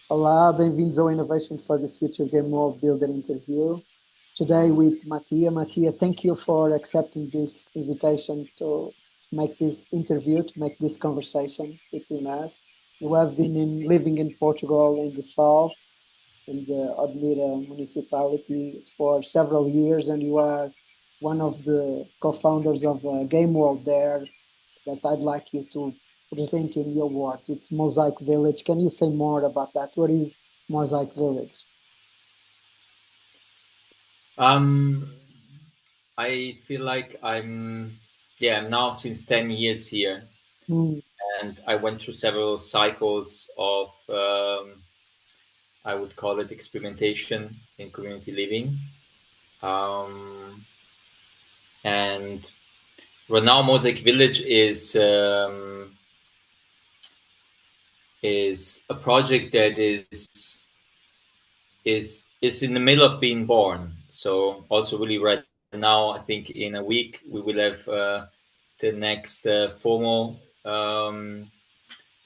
Olá, bem-vindos ao Innovation for the Future Game World Builder interview. Today with Mattia. Mattia, thank you for accepting this invitation to make this interview, to make this conversation between us. You have been living in Portugal in the south, in the Odemira municipality for several years, and you are one of the co-founders of Game World there that I'd like you to present in your words. It's Mosaic Village. Can you say more about that? What is Mosaic Village? I feel like I'm now since 10 years here. And I went through several cycles of, I would call it experimentation in community living. And right now, Mosaic Village is a project that is in the middle of being born. So also really right now, I think in a week we will have the next formal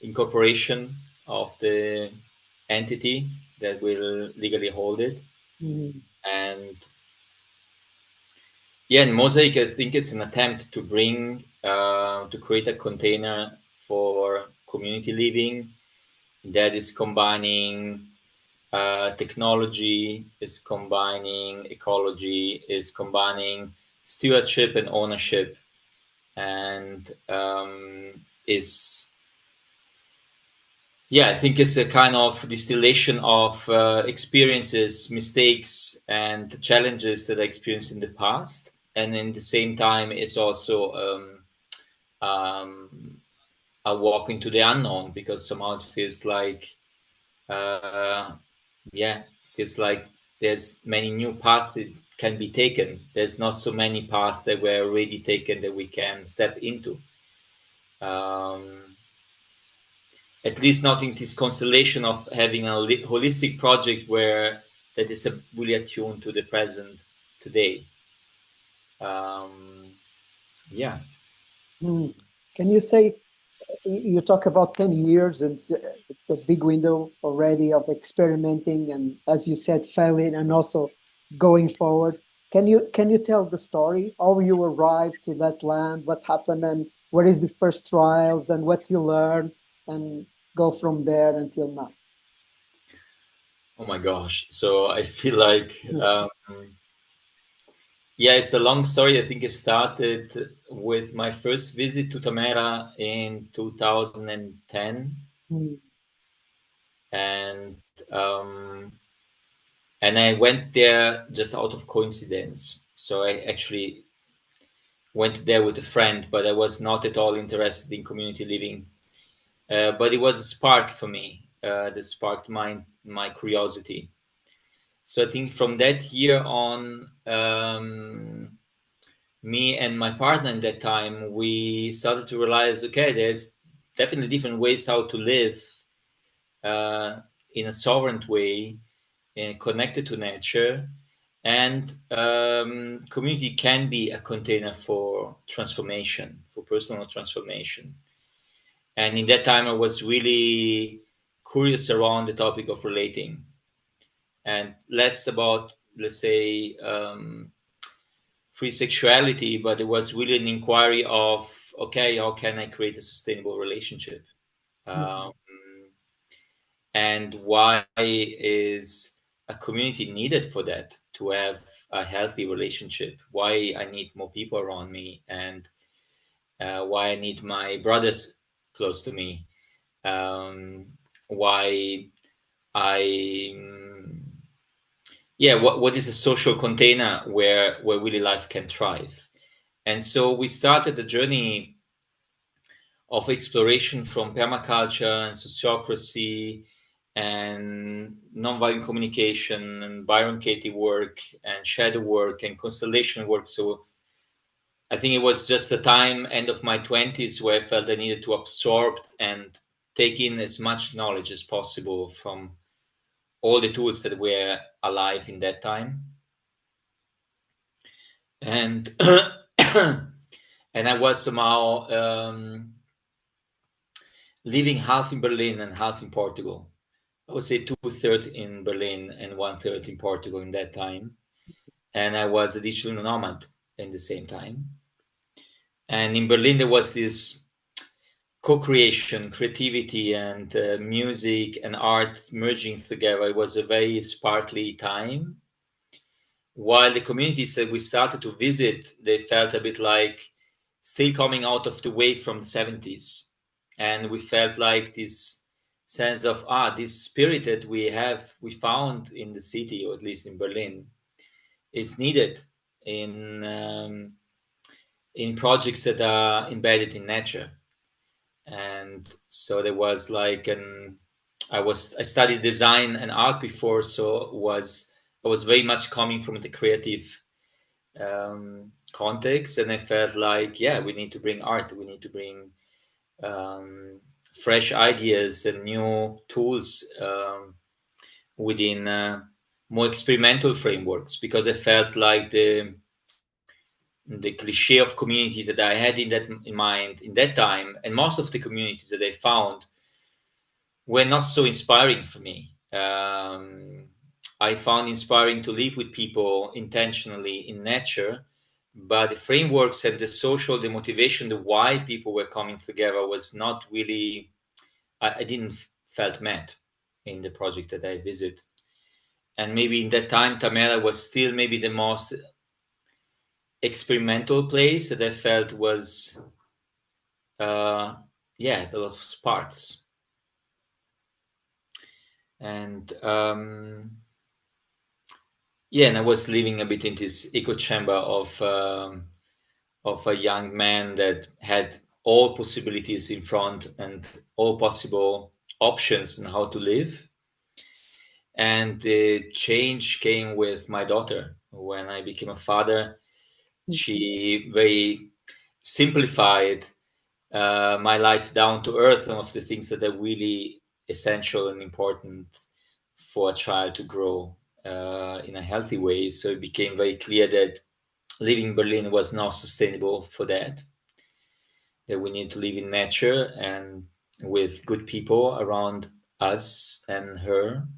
incorporation of the entity that will legally hold it. And in Mosaic, I think it's an attempt to bring to create a container for community living that is combining technology, is combining ecology, is combining stewardship and ownership, and I think it's a kind of distillation of experiences, mistakes, and challenges that I experienced in the past, and in the same time, it's also a walk into the unknown, because somehow it feels like feels like there's many new paths that can be taken. There's not so many paths that were already taken that we can step into. At least not in this constellation of having a holistic project where that is really attuned to the present today. Can you say, you talk about 10 years, and it's a big window already of experimenting and, as you said, failing and also going forward. Can you tell the story, how you arrived to that land, what happened, and what is the first trials and what you learned, and go from there until now? Oh my gosh. So I feel like, it's a long story. I think it started with my first visit to Odemira in 2010. And I went there just out of coincidence. So I actually went there with a friend, but I was not at all interested in community living. But it was a spark for me that sparked my curiosity. So I think from that year on, me and my partner at that time, we started to realize, okay, there's definitely different ways how to live in a sovereign way, and connected to nature. And community can be a container for transformation, for personal transformation. And in that time, I was really curious around the topic of relating, and less about, let's say, free sexuality, but it was really an inquiry of, okay, how can I create a sustainable relationship? And why is a community needed for that, to have a healthy relationship? Why I need more people around me, and why I need my brothers close to me, why what is a social container where really life can thrive. And so we started the journey of exploration from permaculture and sociocracy and nonviolent communication and Byron Katie work and shadow work and constellation work. So I think it was just a time, end of my 20s, where I felt I needed to absorb and take in as much knowledge as possible from all the tools that were alive in that time. And and I was somehow living half in Berlin and half in Portugal. I would say 2/3 in Berlin and 1/3 in Portugal in that time. And I was a digital nomad in the same time. And in Berlin, there was this co-creation, creativity, and music and art merging together. It was a very sparkly time. While the communities that we started to visit, they felt a bit like still coming out of the wave from the 70s. And we felt like this sense of, this spirit that we found in the city, or at least in Berlin, is needed in projects that are embedded in nature. And so there was like I studied design and art before, so I was very much coming from the creative context, and I felt like, we need to bring art, we need to bring fresh ideas and new tools within more experimental frameworks, because I felt like the cliche of community that I had in mind in that time, and most of the communities that I found were not so inspiring for me. I found inspiring to live with people intentionally in nature, but the frameworks and the motivation, the why people were coming together was not really. I didn't felt met in the project that I visit, and maybe in that time, Tamera was still maybe the most experimental place that I felt was, a lot of sparks. And and I was living a bit in this echo chamber of a young man that had all possibilities in front and all possible options on how to live. And the change came with my daughter. When I became a father, she very simplified my life down to earth, and of the things that are really essential and important for a child to grow in a healthy way. So it became very clear that living in Berlin was not sustainable for that we need to live in nature and with good people around us and her,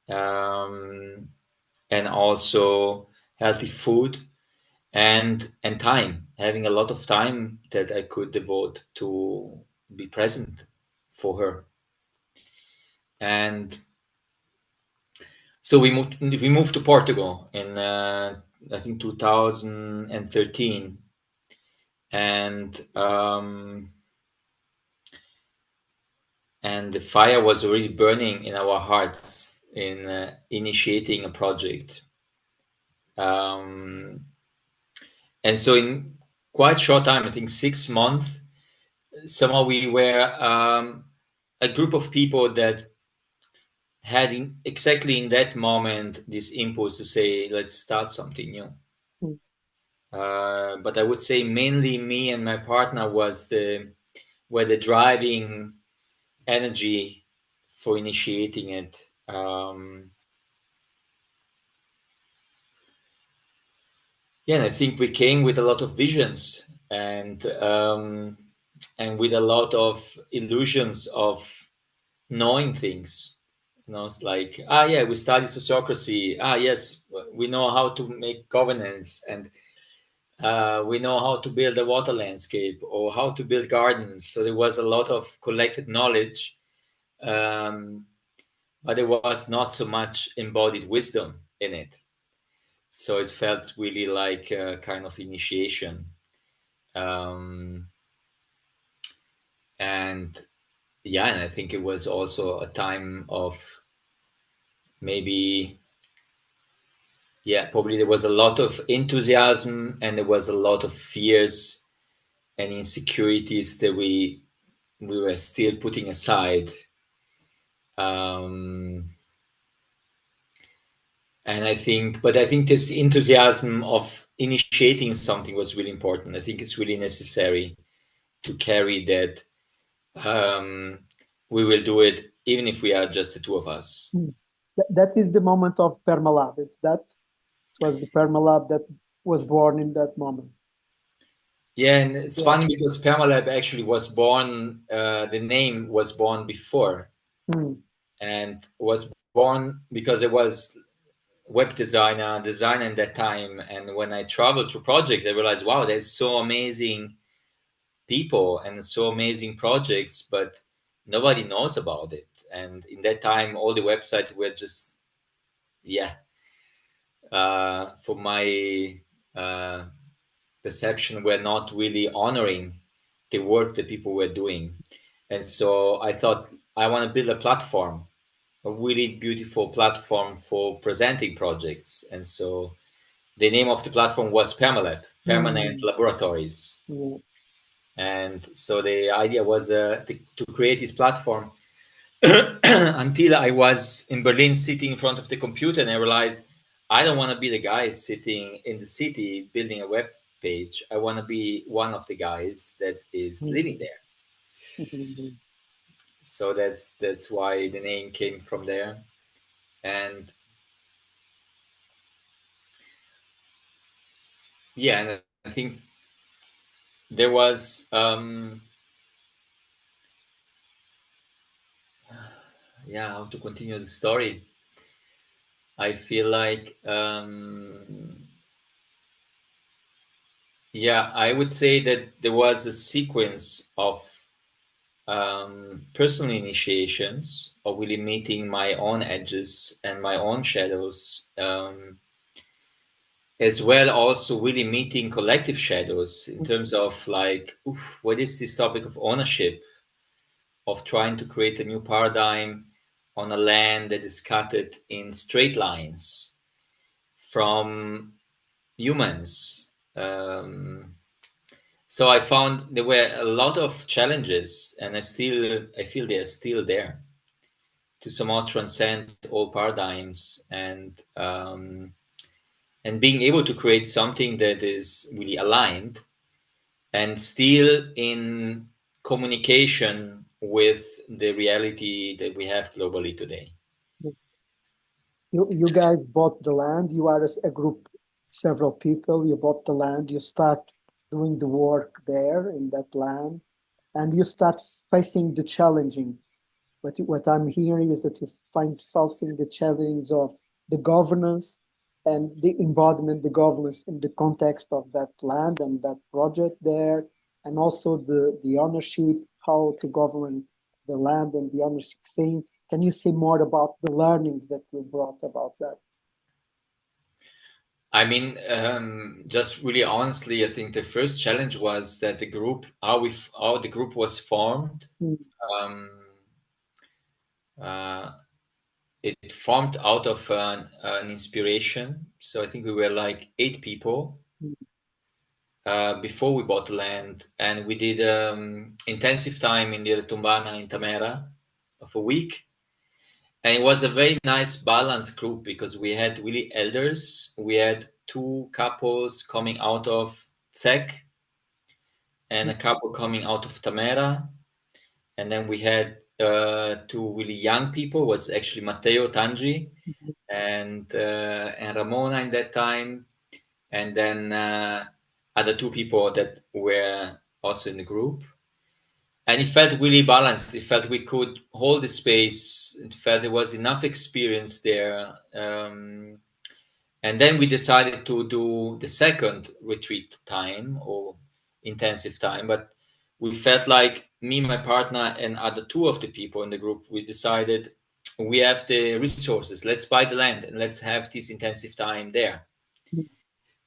and also healthy food and time, having a lot of time that I could devote to be present for her. And so we moved to Portugal in I think 2013, and the fire was already burning in our hearts in initiating a project. And so in quite short time, I think 6 months, somehow we were a group of people that had exactly in that moment this impulse to say, let's start something new. But I would say mainly me and my partner were the driving energy for initiating it. And I think we came with a lot of visions and with a lot of illusions of knowing things. It's like, we studied sociocracy. Yes, we know how to make governance, and we know how to build a water landscape or how to build gardens. So there was a lot of collected knowledge, but there was not so much embodied wisdom in it. So it felt really like a kind of initiation. And I think it was also a time of maybe, probably there was a lot of enthusiasm and there was a lot of fears and insecurities that we were still putting aside. And I think this enthusiasm of initiating something was really important. I think it's really necessary to carry that. We will do it even if we are just the two of us. That is the moment of Permalab. It was the Permalab that was born in that moment. Yeah, and it's funny because Permalab actually was born, the name was born before, and was born because it was web designer in that time. And when I traveled to project, I realized, wow, there's so amazing people and so amazing projects, but nobody knows about it. And in that time, all the websites were just, for my perception, were not really honoring the work that people were doing. And so I thought, I want to build a platform, a really beautiful platform for presenting projects. And so the name of the platform was Permalab, Permanent Laboratories. And so the idea was to create this platform until I was in Berlin sitting in front of the computer, and I realized I don't want to be the guy sitting in the city building a web page. I want to be one of the guys that is living there. So that's why the name came from there. And yeah, and I think there was how to continue the story. I feel like I would say that there was a sequence of personal initiations, of really meeting my own edges and my own shadows, as well also really meeting collective shadows in terms of like, what is this topic of ownership, of trying to create a new paradigm on a land that is cutted in straight lines from humans. So I found there were a lot of challenges, and I feel they are still there to somehow transcend all paradigms, and being able to create something that is really aligned and still in communication with the reality that we have globally today. You guys bought the land. You are a group, several people. You bought the land. You start doing the work there in that land, and you start facing the challenging. What I'm hearing is that you find facing the challenge of the governance and the embodiment, the governance in the context of that land and that project there, and also the ownership, how to govern the land and the ownership thing. Can you say more about the learnings that you brought about that? I mean, just really honestly, I think the first challenge was that the group, how the group was formed. It formed out of an inspiration. So I think we were like 8 people before we bought the land, and we did intensive time in the Tumbana in Tamera of a week. And it was a very nice balanced group because we had really elders. We had 2 couples coming out of Czech and a couple coming out of Tamera. And then we had 2 really young people, was actually Matteo Tangi and Ramona in that time. And then other 2 people that were also in the group. And it felt really balanced. It felt we could hold the space. It felt there was enough experience there. And then we decided to do the second retreat time or intensive time. But we felt like me, my partner, and other 2 of the people in the group, we decided we have the resources. Let's buy the land and let's have this intensive time there.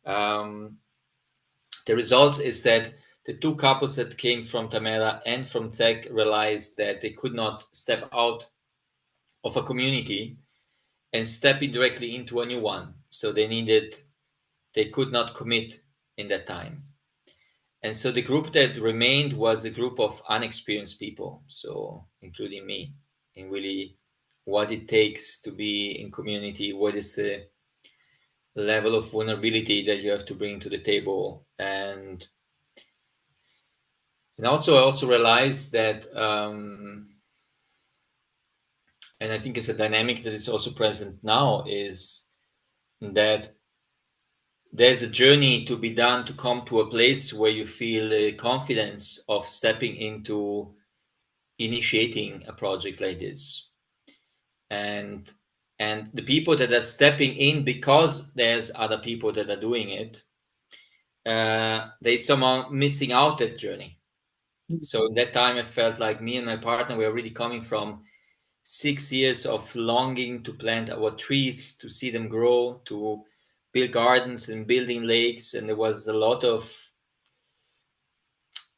The result is that the 2 couples that came from Tamera and from Czech realized that they could not step out of a community and step in directly into a new one. So they could not commit in that time. And so the group that remained was a group of unexperienced people, so including me, in really what it takes to be in community, what is the level of vulnerability that you have to bring to the table. And also, I also realized that, and I think it's a dynamic that is also present now, is that there's a journey to be done to come to a place where you feel the confidence of stepping into initiating a project like this. And the people that are stepping in because there's other people that are doing it, they somehow missing out that journey. So in that time, I felt like me and my partner were really coming from 6 years of longing to plant our trees, to see them grow, to build gardens and building lakes. And there was a lot of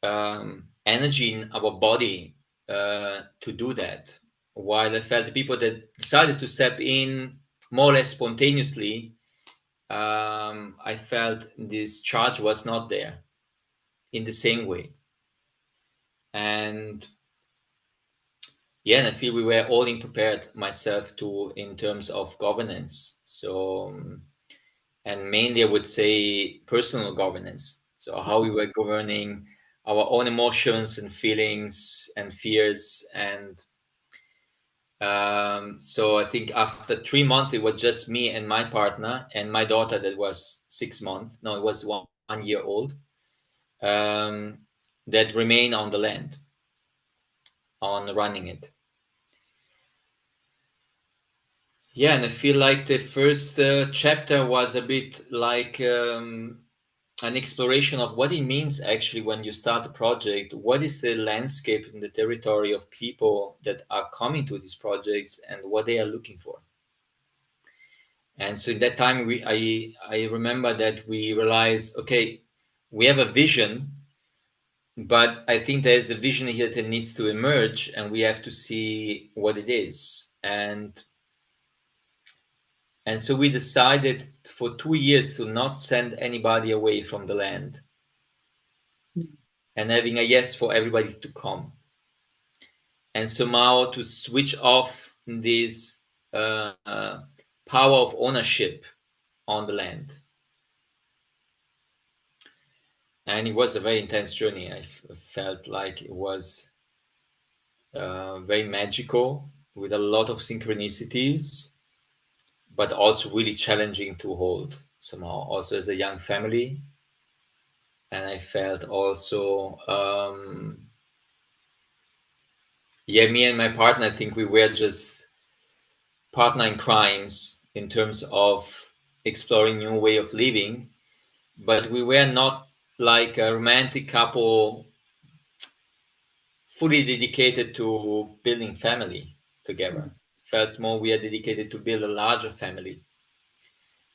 energy in our body to do that. While I felt the people that decided to step in more or less spontaneously, I felt this charge was not there in the same way. And yeah, and I feel we were all prepared, myself too, in terms of governance. So, and mainly I would say personal governance. So how we were governing our own emotions and feelings and fears. And so I think after 3 months, it was just me and my partner and my daughter that was 6 months. No, it was 1 year old, that remain on the land, on running it. Yeah, and I feel like the first chapter was a bit like an exploration of what it means actually when you start a project. What is the landscape and the territory of people that are coming to these projects and what they are looking for? And so in that time, I remember that we realized, okay, we have a vision, but I think there's a vision here that needs to emerge, and we have to see what it is. And so we decided for 2 years to not send anybody away from the land, and having a yes for everybody to come. And somehow to switch off this power of ownership on the land. And it was a very intense journey. I felt like it was very magical with a lot of synchronicities, but also really challenging to hold somehow, also as a young family. And I felt also, me and my partner, I think we were just partner in crimes in terms of exploring new way of living, but we were not like a romantic couple fully dedicated to building family together. It felt more we are dedicated to build a larger family.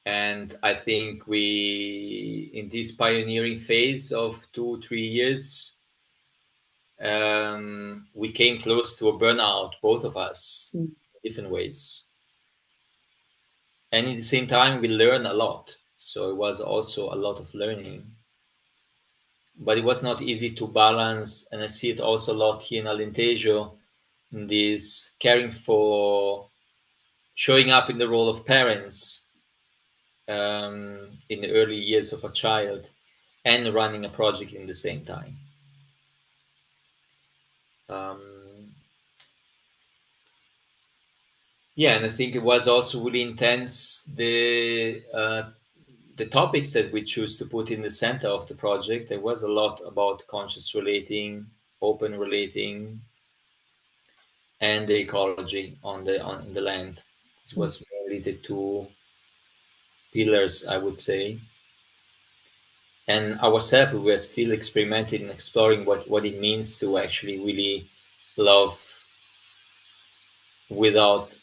And I think we, in this pioneering phase of 2-3 years, we came close to a burnout, both of us, in different ways. And at the same time, we learned a lot. So it was also a lot of learning. But it was not easy to balance. And I see it also a lot here in Alentejo, in this caring for, showing up in the role of parents in the early years of a child and running a project in the same time. Yeah, and I think it was also really intense, the topics that we choose to put in the center of the project. There was a lot about conscious relating, open relating, and the ecology in the land. This was really the two pillars, I would say. And ourselves, we were still experimenting and exploring what it means to actually really love without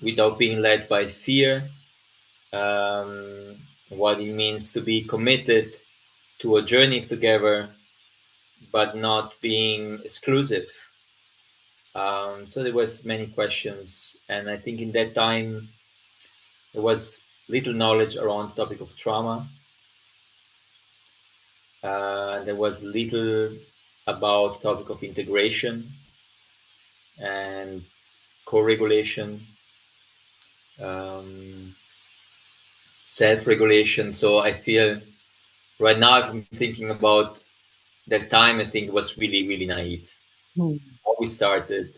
without being led by fear, what it means to be committed to a journey together, but not being exclusive. So there was many questions, and I think in that time there was little knowledge around the topic of trauma. There was little about the topic of integration and co-regulation, self-regulation. So I feel right now, if I'm thinking about that time, I think it was really, really naive. How we started,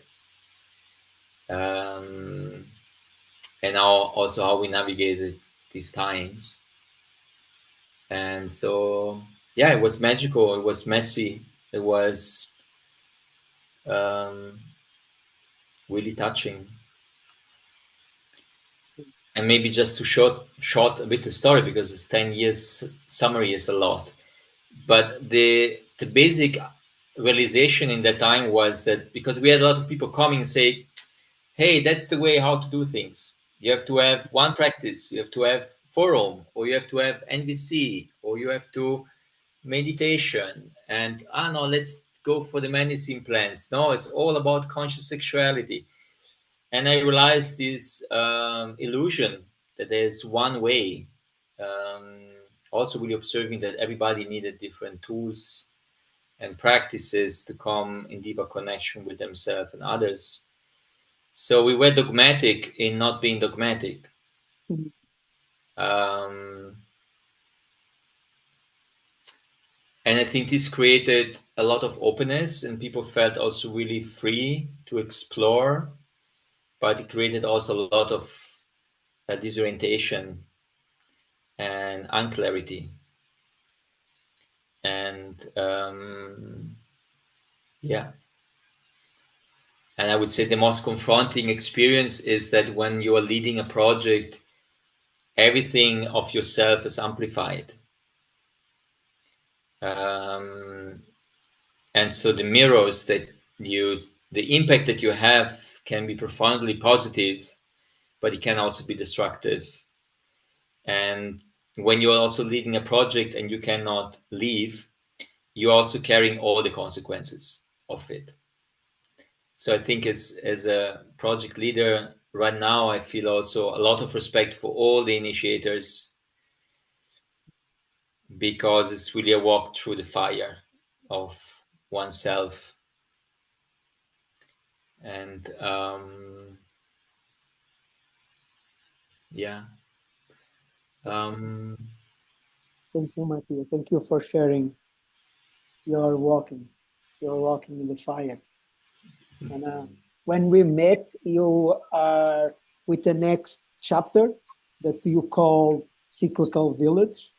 and now also how we navigated these times. And so, yeah, it was magical. It was messy. It was really touching. And maybe just to short a bit the story, because it's 10 years summary is a lot. But the basic realization in that time was that because we had a lot of people coming and say, hey, that's the way how to do things. You have to have one practice, you have to have forum, or you have to have NVC, or you have to meditation. And no, let's go for the medicine plans. No, it's all about conscious sexuality. And I realized this illusion that there's one way. Also, really observing that everybody needed different tools and practices to come in deeper connection with themselves and others. So we were dogmatic in not being dogmatic. Mhm. And I think this created a lot of openness, and people felt also really free to explore, but it created also a lot of disorientation and unclarity. And yeah. And I would say the most confronting experience is that when you are leading a project, everything of yourself is amplified. And so the mirrors that the impact that you have can be profoundly positive, but it can also be destructive. And when you're also leading a project and you cannot leave, you're also carrying all the consequences of it. So I think as a project leader right now, I feel also a lot of respect for all the initiators, because it's really a walk through the fire of oneself. And yeah. Thank you, Mattia. Thank you for sharing. You're walking in the fire. And when we met, you are with the next chapter that you call Cyclical Village.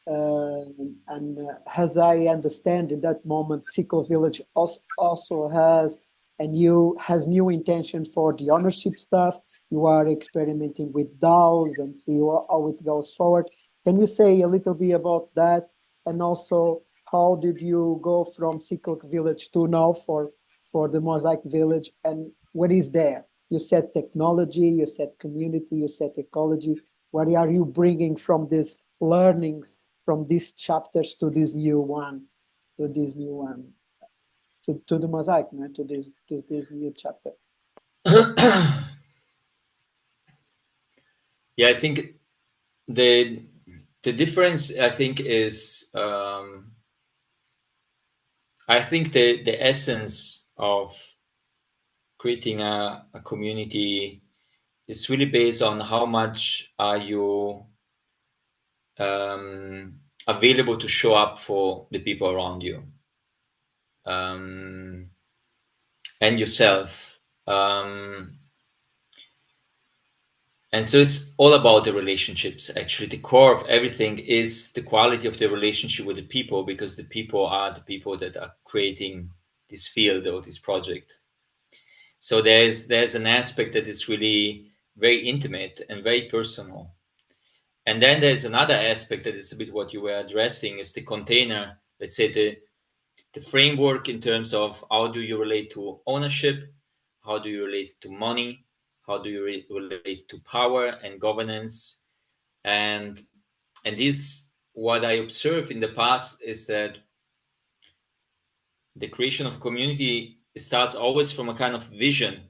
And as I understand, in that moment, Cyclical Village also has new intention for the ownership stuff. You are experimenting with DAOs and see how it goes forward. Can you say a little bit about that? And also, how did you go from Cyclical Village to now for the Mosaic Village? And what is there? You said technology, you said community, you said ecology. What are you bringing from these learnings, from these chapters to this new one, to the Mosaic, man, to this new chapter? Yeah, I think the difference, I think, is I think the essence of creating a community is really based on how much are you available to show up for the people around you, and yourself. And so it's all about the relationships. Actually, the core of everything is the quality of the relationship with the people, because the people are the people that are creating this field or this project. So there's an aspect that is really very intimate and very personal. And then there's another aspect that is a bit what you were addressing, is the container, let's say the framework in terms of how do you relate to ownership, how do you relate to money, how do you relate to power and governance. And this, what I observed in the past, is that the creation of a community starts always from a kind of vision,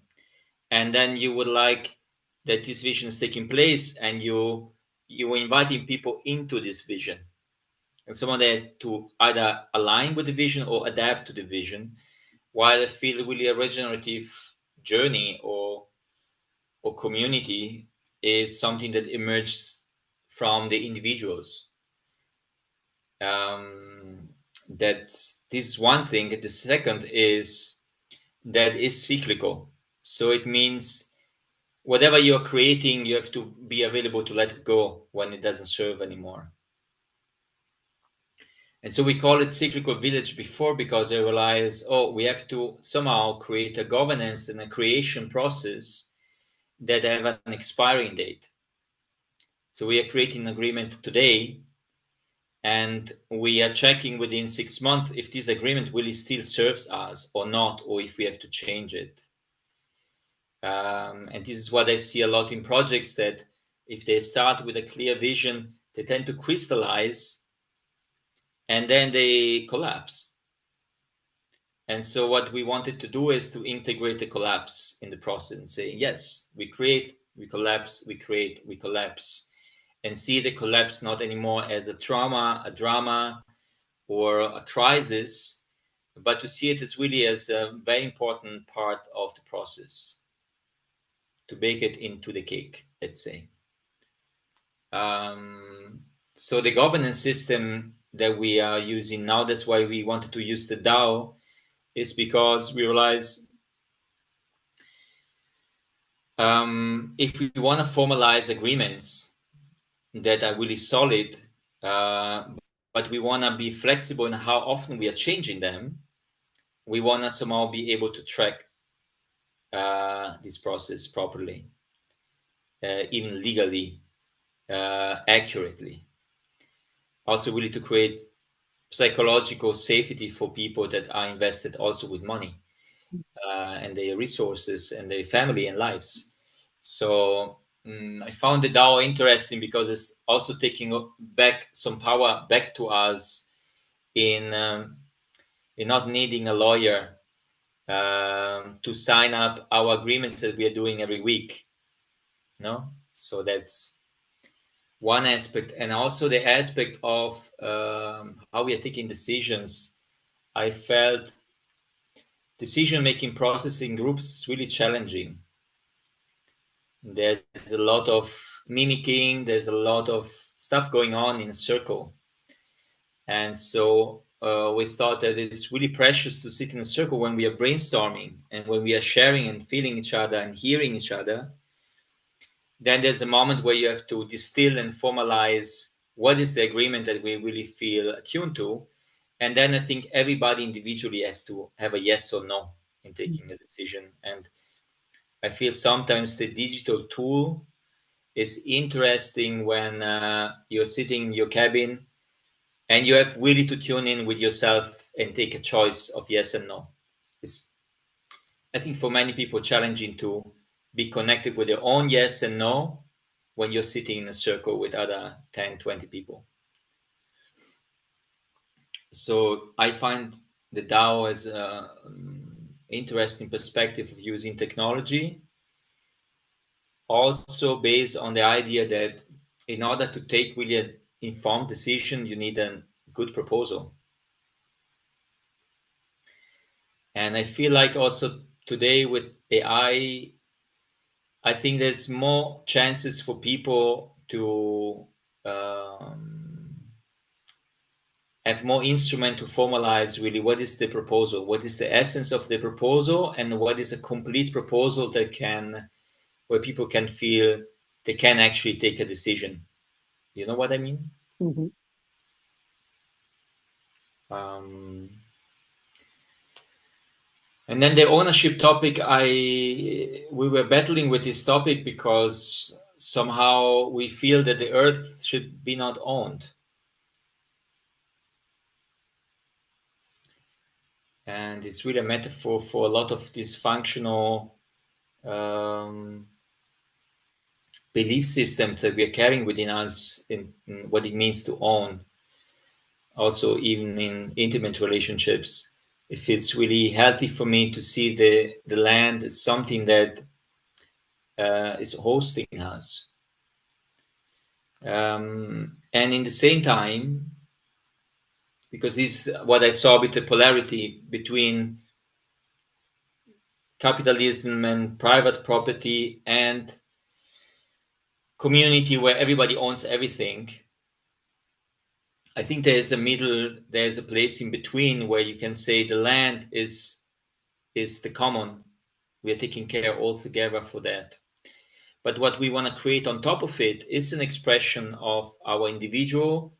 and then you would like that this vision is taking place, and you are inviting people into this vision, and someone there to either align with the vision or adapt to the vision. While I feel really a regenerative journey or community is something that emerges from the individuals. That's this is one thing. The second is that is cyclical. So it means whatever you're creating, you have to be available to let it go when it doesn't serve anymore. And so we call it cyclical village before, because I realized, oh, we have to somehow create a governance and a creation process that have an expiring date. So we are creating an agreement today, and we are checking within 6 months if this agreement really still serves us or not, or if we have to change it. And this is what I see a lot in projects, that if they start with a clear vision, they tend to crystallize and then they collapse. And so what we wanted to do is to integrate the collapse in the process and say, yes, we create, we collapse, we create, we collapse, and see the collapse not anymore as a trauma, a drama, or a crisis, but to see it as really as a very important part of the process, to bake it into the cake, let's say. So the governance system that we are using now, that's why we wanted to use the DAO, is because we realize if we want to formalize agreements that are really solid, but we want to be flexible in how often we are changing them, we want to somehow be able to track this process properly, even legally, accurately. Also really to create psychological safety for people that are invested also with money and their resources and their family and lives. So I found the DAO interesting because it's also taking back some power back to us in not needing a lawyer to sign up our agreements that we are doing every week. No, so that's one aspect, and also the aspect of how we are taking decisions. I felt decision-making process in groups is really challenging. There's a lot of mimicking, there's a lot of stuff going on in a circle. And so we thought that it's really precious to sit in a circle when we are brainstorming and when we are sharing and feeling each other and hearing each other. Then there's a moment where you have to distill and formalize what is the agreement that we really feel attuned to. And then I think everybody individually has to have a yes or no in taking a decision. And I feel sometimes the digital tool is interesting when you're sitting in your cabin and you have really to tune in with yourself and take a choice of yes and no. It's, I think, for many people challenging to be connected with their own yes and no when you're sitting in a circle with other 10, 20 people. So I find the DAO as an interesting perspective of using technology, also based on the idea that in order to take really an informed decision, you need a good proposal. And I feel like also today with AI, I think there's more chances for people to have more instrument to formalize really what is the proposal, what is the essence of the proposal, and what is a complete proposal that can, where people can feel they can actually take a decision. You know what I mean? Mm-hmm. And then the ownership topic, we were battling with this topic because somehow we feel that the earth should be not owned. And it's really a metaphor for a lot of dysfunctional belief systems that we are carrying within us in what it means to own. Also, even in intimate relationships, it feels really healthy for me to see the land as something that is hosting us. And in the same time, because this is what I saw with the polarity between capitalism and private property and community where everybody owns everything, I think there's a place in between where you can say the land is the common. We are taking care all together for that. But what we want to create on top of it is an expression of our individual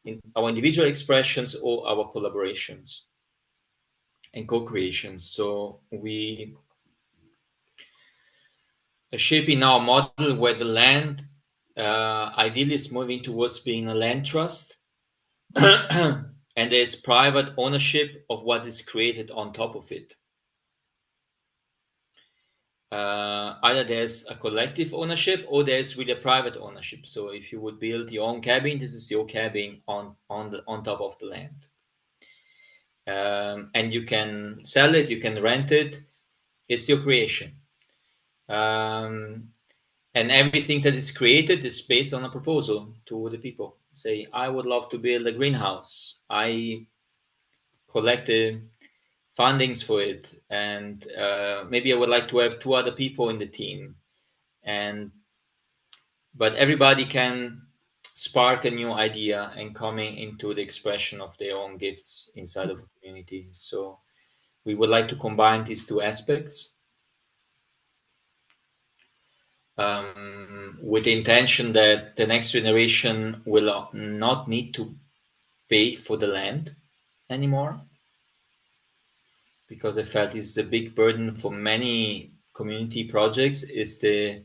in our individual expressions or our collaborations and co-creations. So we are shaping our model where the land ideally is moving towards being a land trust, and there's private ownership of what is created on top of it. Either there's a collective ownership or there's really a private ownership. So if you would build your own cabin, this is your cabin on top of the land, and you can sell it, you can rent it. It's your creation, and everything that is created is based on a proposal to the people. Say, I would love to build a greenhouse. I collect the fundings for it, and maybe I would like to have 2 other people in the team, but everybody can spark a new idea and coming into the expression of their own gifts inside of a community. So we would like to combine these 2 aspects, with the intention that the next generation will not need to pay for the land anymore, because I felt this is a big burden for many community projects, is the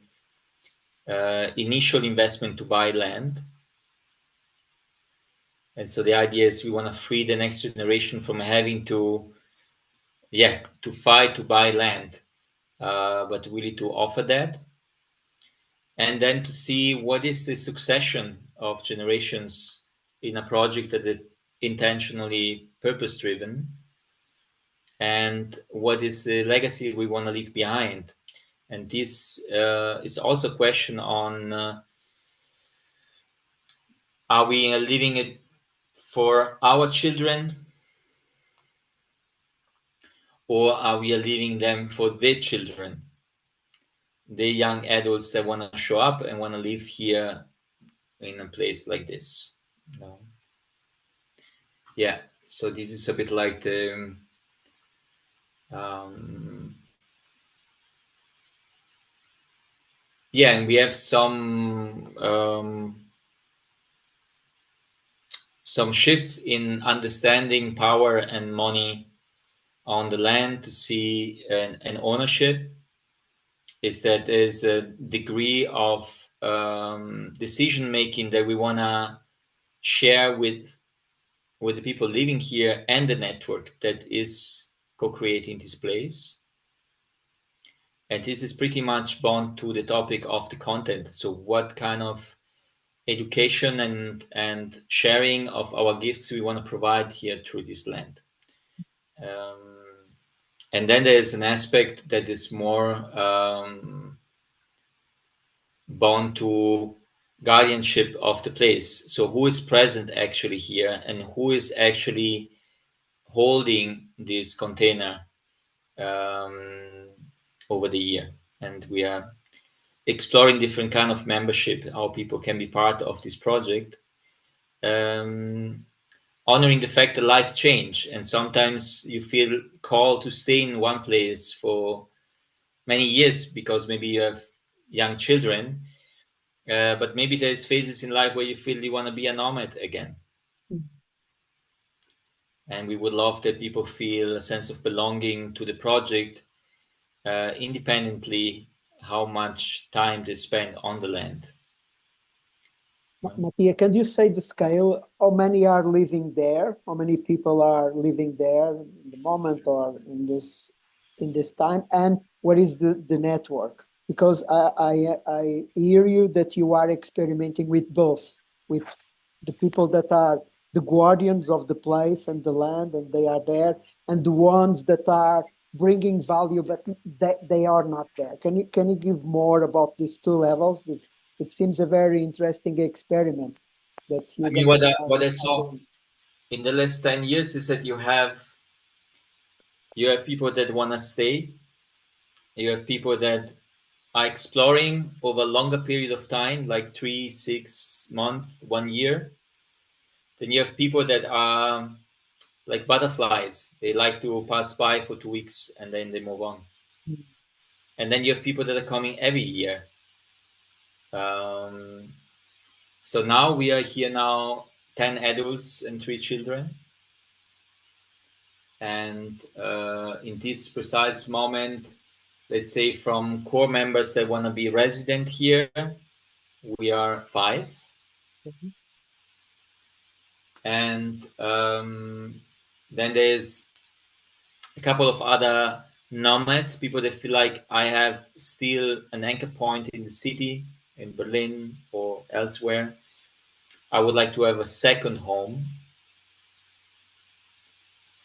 initial investment to buy land. And so the idea is we want to free the next generation from having to fight to buy land, but really to offer that. And then to see what is the succession of generations in a project that is intentionally purpose-driven, and what is the legacy we want to leave behind. And this is also a question on are we leaving it for our children, or are we leaving them for their children, the young adults that want to show up and want to live here in a place like this? No. Yeah, so this is a bit like the and we have some shifts in understanding power and money on the land to see an ownership, is that there's a degree of decision making that we want to share with the people living here and the network that is co-creating this place. And this is pretty much bound to the topic of the content. So what kind of education and sharing of our gifts we want to provide here through this land. And then there's an aspect that is more bound to guardianship of the place. So who is present actually here, and who is actually holding this container over the year. And we are exploring different kind of membership, how people can be part of this project, honoring the fact that life change, and sometimes you feel called to stay in one place for many years because maybe you have young children, but maybe there's phases in life where you feel you want to be a nomad again. And we would love that people feel a sense of belonging to the project, independently how much time they spend on the land. Mattia, can you say the scale? How many are living there? How many people are living there in the moment or in this time? And what is the network? Because I hear you that you are experimenting with both, with the people that are the guardians of the place and the land, and they are there, and the ones that are bringing value, but they are not there. Can you give more about these 2 levels? It seems a very interesting experiment that you. I mean, what I saw in the last 10 years is that you have people that want to stay. You have people that are exploring over a longer period of time, like 3, 6 months, 1 year. Then you have people that are like butterflies. They like to pass by for 2 weeks and then they move on. And then you have people that are coming every year. So now we are here now 10 adults and 3 children. And in this precise moment, let's say from core members that want to be resident here, we are 5. Mm-hmm. And then there's a couple of other nomads, people that feel like I have still an anchor point in the city, in Berlin or elsewhere. I would like to have a second home.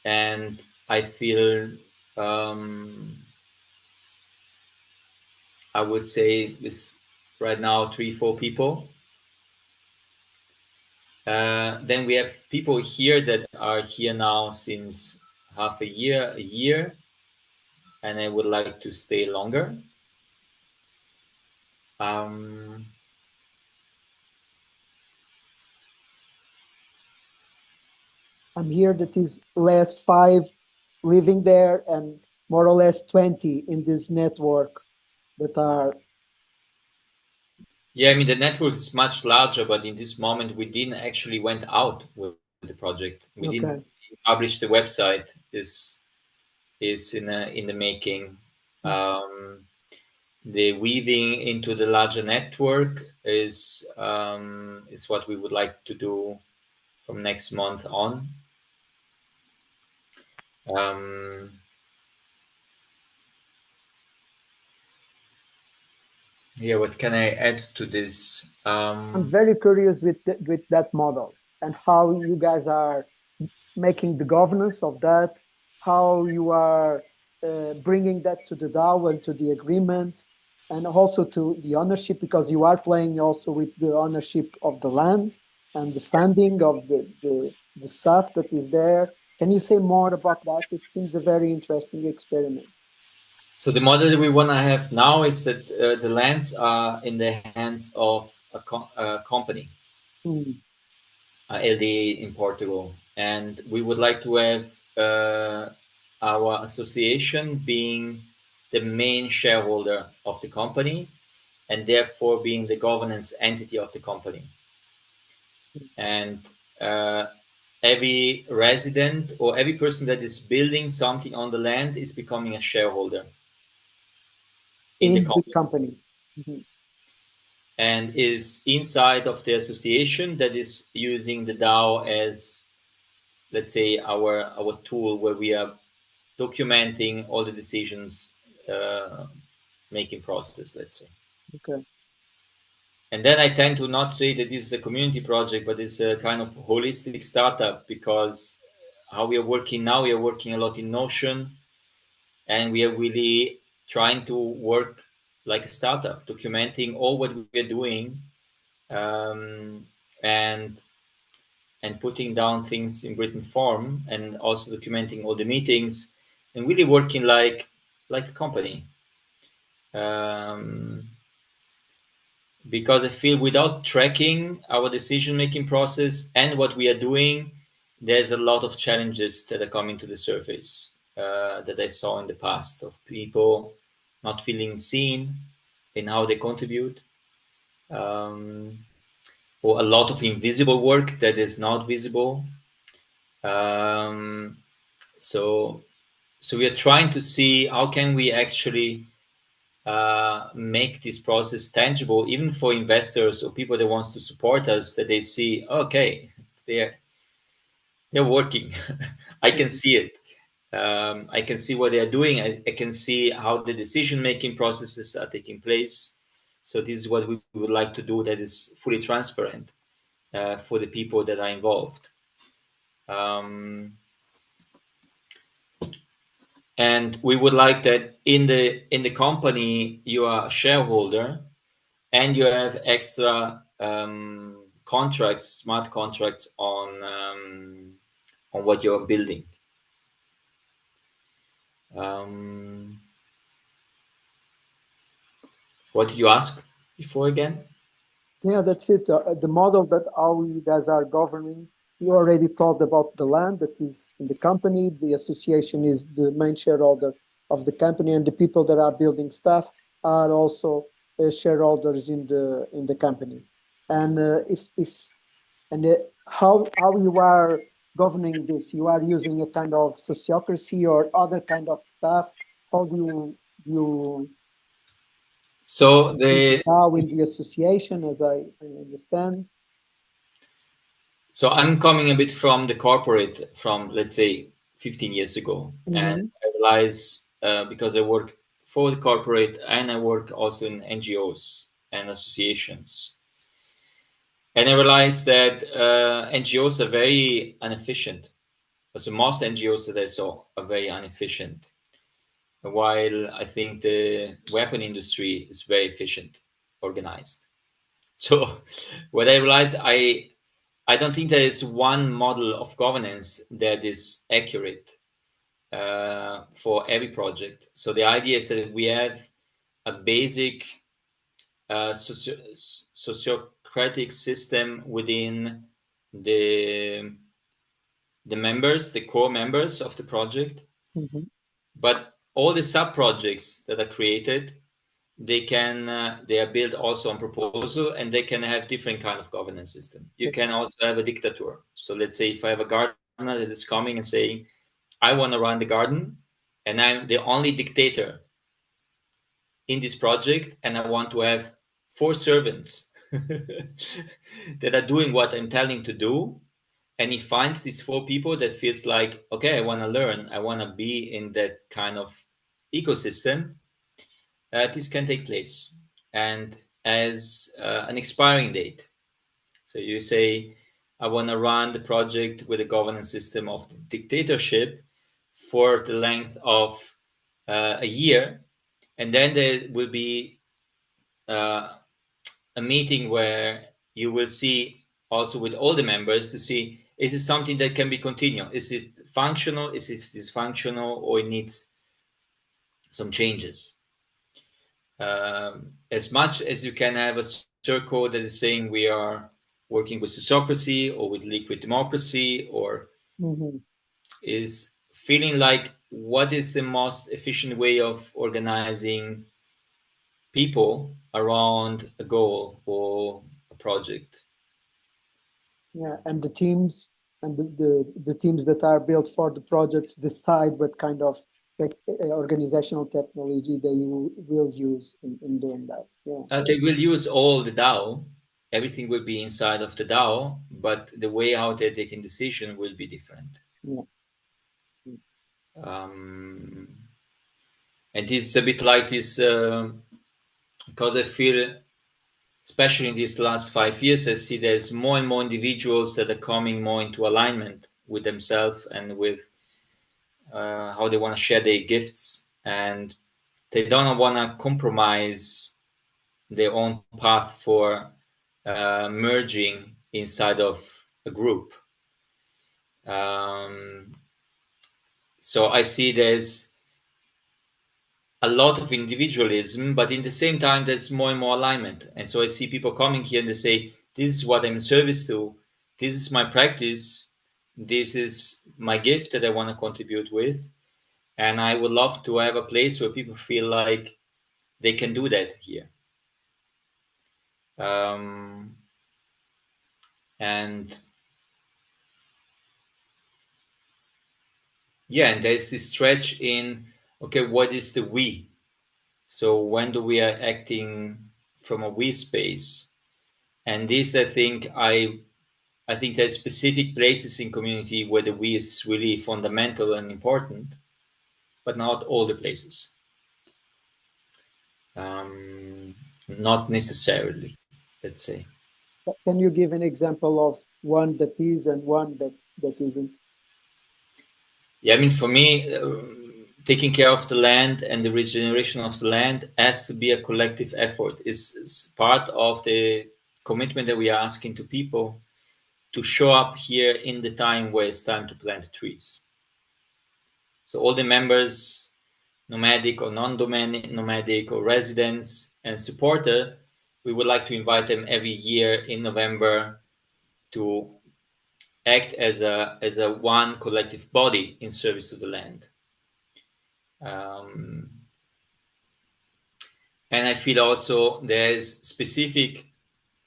And I feel, I would say this right now, 3-4 people. Then we have people here that are here now since half a year, and I would like to stay longer. I'm here that is less 5 living there and more or less 20 in this network that are. Yeah, I mean, the network is much larger, but in this moment, we didn't actually went out with the project. We didn't publish the website. Is in the making. The weaving into the larger network is what we would like to do from next month on. Yeah, what can I add to this? I'm very curious with that model and how you guys are making the governance of that, how you are bringing that to the DAO and to the agreement, and also to the ownership, because you are playing also with the ownership of the land and the funding of the stuff that is there. Can you say more about that? It seems a very interesting experiment. So the model that we want to have now is that the lands are in the hands of a company, LD in Portugal, and we would like to have our association being the main shareholder of the company, and therefore being the governance entity of the company. And every resident or every person that is building something on the land is becoming a shareholder in the company. And is inside of the association that is using the DAO as, let's say, our tool where we are documenting all the decisions making process, let's say. Okay. And then I tend to not say that this is a community project, but it's a kind of holistic startup, because how we are working now, we are working a lot in Notion, and we are really trying to work like a startup, documenting all what we are doing, and putting down things in written form, and also documenting all the meetings, and really working like a company. Because I feel without tracking our decision-making process and what we are doing, there's a lot of challenges that are coming to the surface that I saw in the past, of people not feeling seen in how they contribute, or a lot of invisible work that is not visible. So we are trying to see how can we actually make this process tangible, even for investors or people that wants to support us, that they see, okay, they're working. I can see it. I can see what they are doing. I can see how the decision-making processes are taking place. So this is what we would like to do, that is fully transparent for the people that are involved. And we would like that in the company you are a shareholder, and you have extra contracts, smart contracts on what you're building. What did you ask before again? Yeah, that's it. The model that how you guys are governing. You already talked about the land that is in the company. The association is the main shareholder of the company, and the people that are building stuff are also shareholders in the company. And if And how you are governing this? You are using a kind of sociocracy or other kind of stuff? How do you So now in the association, as I understand? So I'm coming a bit from the corporate, from let's say 15 years ago, and Mm-hmm. I realize because I work for the corporate and I work also in NGOs and associations, and I realized that NGOs are very inefficient. So most NGOs that I saw are very inefficient, while I think the weapon industry is very efficient, organized. So what I realized, I don't think there is one model of governance that is accurate for every project. So the idea is that we have a basic sociocratic system within the members, the core members of the project, Mm-hmm. but all the sub projects that are created, they are built also on proposal, and they can have different kind of governance system. You can also have a dictator. So let's say if I have a gardener that is coming and saying, I want to run the garden and I'm the only dictator in this project, and I want to have 4 servants that are doing what I'm telling to do, and he finds these 4 people that feels like, okay, I want to learn, I want to be in that kind of ecosystem, this can take place and as an expiring date. So you say, I want to run the project with a governance system of the dictatorship for the length of a year, and then there will be uh, a meeting where you will see also with all the members to see, is it something that can be continued? Is it functional? Is it dysfunctional, or it needs some changes? As much as you can have a circle that is saying we are working with sociocracy or with liquid democracy, or Mm-hmm. is feeling like what is the most efficient way of organizing people around a goal or a project. Yeah, and the teams and the teams that are built for the projects decide what kind of organizational technology they will use in doing that. Yeah. They will use all the DAO. Everything will be inside of the DAO, but the way how they're taking decision will be different. Yeah. Um, and this is a bit like this because I feel, especially in these last 5 years, I see there's more and more individuals that are coming more into alignment with themselves and with how they want to share their gifts, and they don't want to compromise their own path for merging inside of a group. So I see there's a lot of individualism, but in the same time, there's more and more alignment. And so I see people coming here and they say, this is what I'm in service to. This is my practice. This is my gift that I want to contribute with. And I would love to have a place where people feel like they can do that here. And yeah, and there's this stretch in, okay, what is the we? So when do we are acting from a we space? And this, I think there's specific places in community where the we is really fundamental and important, but not all the places. Not necessarily, let's say. Can you give an example of one that is and one that isn't? Yeah, I mean, for me, taking care of the land and the regeneration of the land has to be a collective effort. It's part of the commitment that we are asking to people to show up here in the time where it's time to plant trees. So all the members, nomadic or non-nomadic or residents and supporter, we would like to invite them every year in November to act as a one collective body in service to the land. And I feel also there's specific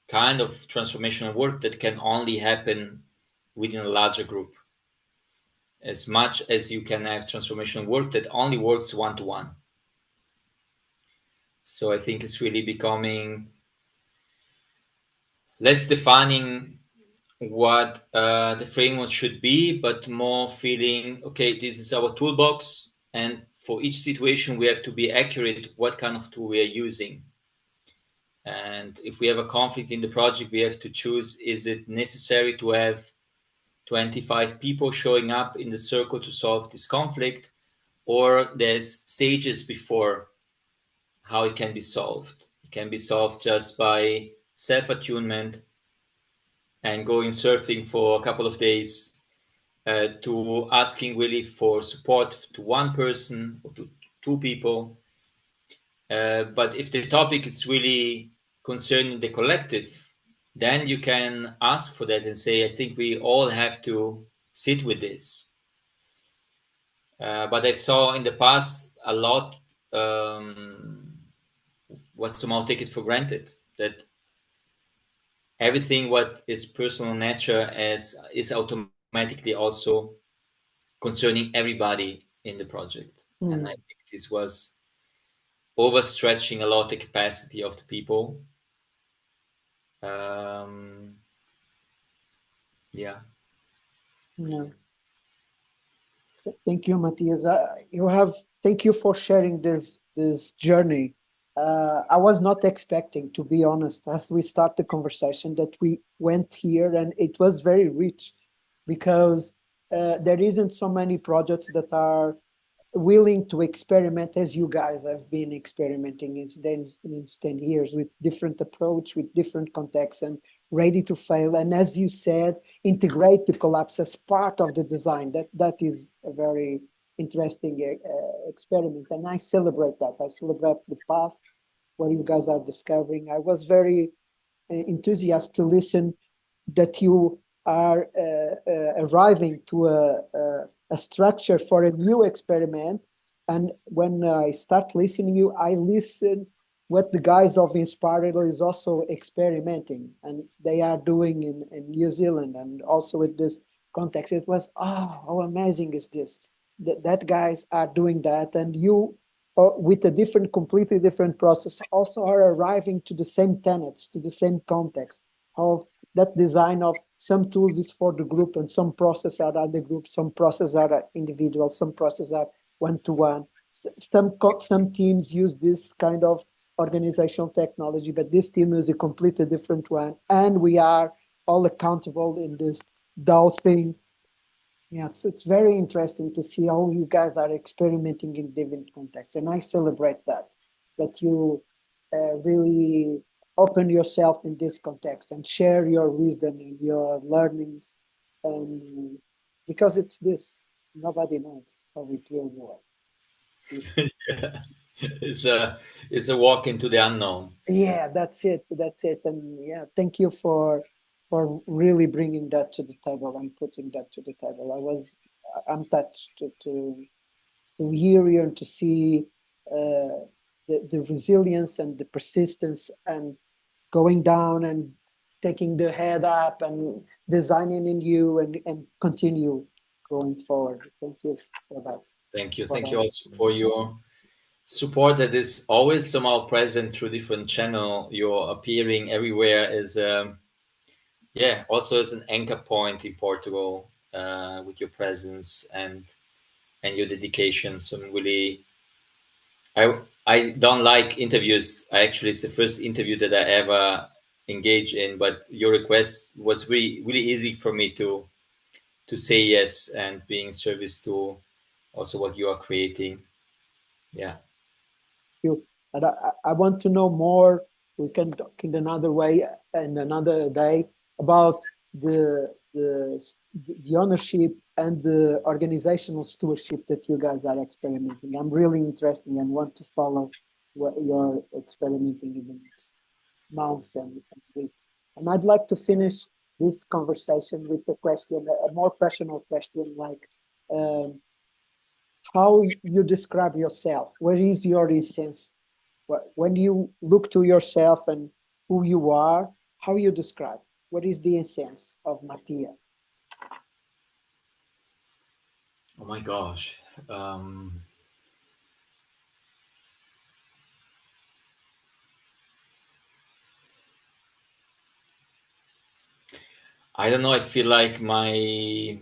kind of transformational work that can only happen within a larger group, as much as you can have transformational work that only works one-to-one. So I think it's really becoming less defining what the framework should be, but more feeling, okay, this is our toolbox, and for each situation we have to be accurate what kind of tool we are using. And if we have a conflict in the project, we have to choose, is it necessary to have 25 people showing up in the circle to solve this conflict, or there's stages before how it can be solved. It can be solved just by self-attunement and going surfing for a couple of days, to asking really for support to one person or to two people. But if the topic is really concerning the collective, then you can ask for that and say, I think we all have to sit with this. But I saw in the past a lot was somehow take it for granted that everything what is personal nature is automatically also concerning everybody in the project. And I think this was overstretching a lot the capacity of the people. Yeah. Thank you, Matthias. Thank you for sharing this journey. I was not expecting, to be honest, as we start the conversation, that we went here, and it was very rich, because there isn't so many projects that are willing to experiment as you guys have been experimenting in 10 years, with different approach, with different contexts, and ready to fail. And as you said, integrate the collapse as part of the design. That is a very interesting experiment, and I celebrate that. I celebrate the path where you guys are discovering. I was very enthusiastic to listen that you are arriving to a structure for a new experiment. And when I start listening to you, I listen what the guys of Inspiredly is also experimenting, and they are doing in New Zealand, and also with this context. It was, oh, how amazing is this? That guys are doing that, and you, with a completely different process, also are arriving to the same tenets, to the same context of that design of some tools is for the group, and some processes are other groups, some processes are individual, some processes are one-to-one. Some teams use this kind of organizational technology, but this team is a completely different one, and we are all accountable in this DAO thing. Yeah, it's very interesting to see how you guys are experimenting in different contexts, and I celebrate that you really open yourself in this context and share your wisdom and your learnings, and because it's this, nobody knows how it will work. Yeah. It's a walk into the unknown. Yeah, that's it. And yeah, thank you for really bringing that to the table and putting that to the table. I'm touched to hear you and to see the resilience and the persistence, and going down and taking the head up and designing in you, and continue going forward. Thank you for that. Thank you. Thank you also for your support that is always somehow present through different channel. You're appearing everywhere as also as an anchor point in Portugal, with your presence and your dedication. So I'm really, I don't like interviews. It's the first interview that I ever engage in, but your request was really, really easy for me to say yes, and being service to also what you are creating. Yeah. You. And I want to know more. We can talk in another way and another day about the ownership and the organizational stewardship that you guys are experimenting. I'm really interested and want to follow what you're experimenting in the next months and weeks. And I'd like to finish this conversation with a question, a more personal question, like how you describe yourself. Where is your essence? When you look to yourself and who you are, how you describe? What is the essence of Mattia? Oh my gosh. I don't know. I feel like I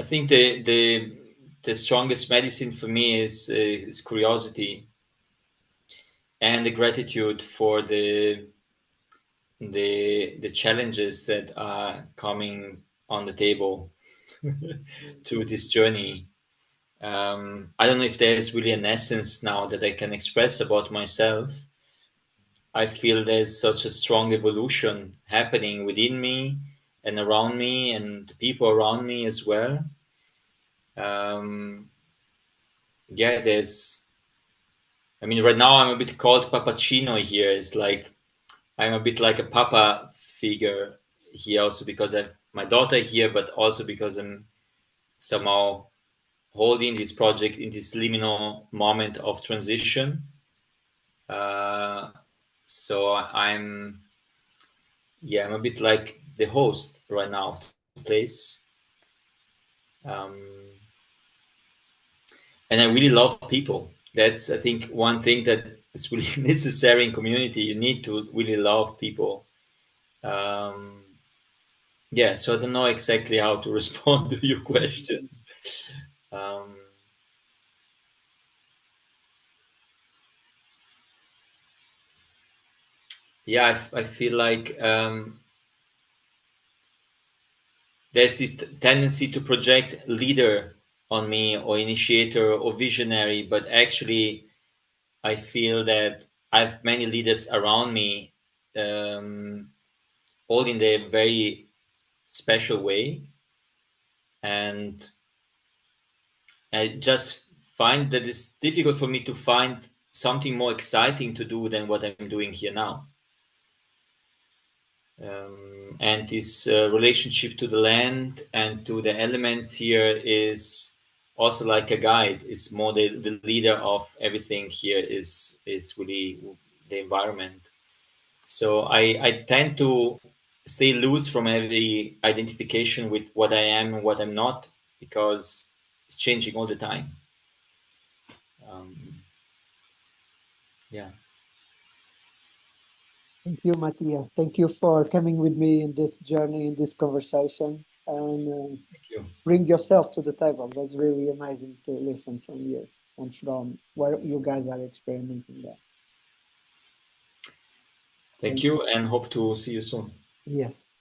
think the strongest medicine for me is curiosity and the gratitude for the challenges that are coming on the table through this journey. I don't know if there's really an essence now that I can express about myself. I feel there's such a strong evolution happening within me and around me and the people around me as well. Yeah, I mean, right now I'm a bit called Papacino here. It's like I'm a bit like a papa figure here also because I have my daughter here, but also because I'm somehow holding this project in this liminal moment of transition. So I'm a bit like the host right now of the place. And I really love people. That's, I think, one thing that is really necessary in community. You need to really love people. Yeah, so I don't know exactly how to respond to your question. Yeah, I feel like there's this tendency to project leader on me or initiator or visionary, but actually I feel that I have many leaders around me, all in their very special way. And I just find that it's difficult for me to find something more exciting to do than what I'm doing here now. And this relationship to the land and to the elements here is also like a guide. It's more the leader of everything here is really the environment. So I tend to stay loose from every identification with what I am and what I'm not, because it's changing all the time. Yeah. Thank you, Mattia. Thank you for coming with me in this journey, in this conversation, and Thank you. bring yourself to the table. That's really amazing to listen from you and from what you guys are experimenting there. Thank you, and hope to see you soon. Yes.